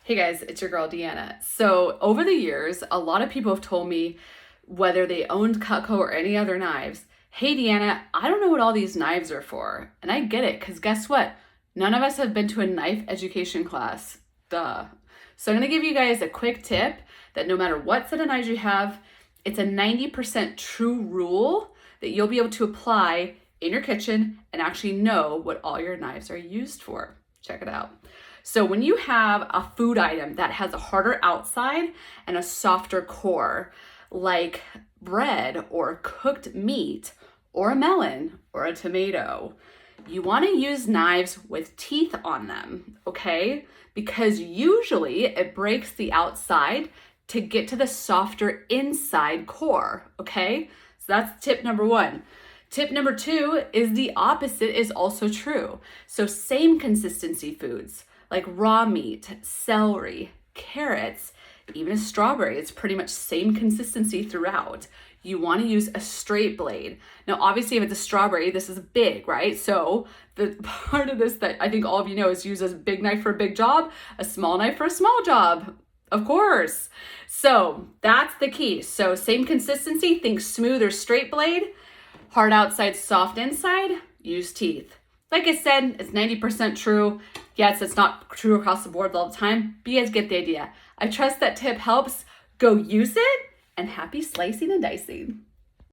Hey guys, it's your girl Deanna. So over the years, a lot of people have told me, whether they owned Cutco or any other knives, hey Deanna, I don't know what all these knives are for. And I get it, because guess what? None of us have been to a knife education class. Duh. So I'm gonna give you guys a quick tip that no matter what set of knives you have, it's a 90% true rule that you'll be able to apply in your kitchen and actually know what all your knives are used for. Check it out. So when you have a food item that has a harder outside and a softer core, like bread or cooked meat or a melon or a tomato, you want to use knives with teeth on them, okay? Because usually it breaks the outside to get to the softer inside core, okay? So that's tip number one. Tip number two is the opposite is also true. So same consistency foods like raw meat, celery, carrots, even a strawberry, it's pretty much same consistency throughout. You want to use a straight blade. Now, obviously, if it's a strawberry, this is big, right? So the part of this that I think all of you know is use a big knife for a big job, a small knife for a small job, of course. So that's the key. So same consistency, think smooth or straight blade, hard outside, soft inside, use teeth. Like I said, it's 90% true. Yes, it's not true across the board all the time, but you guys get the idea. I trust that tip helps. Go use it, and happy slicing and dicing.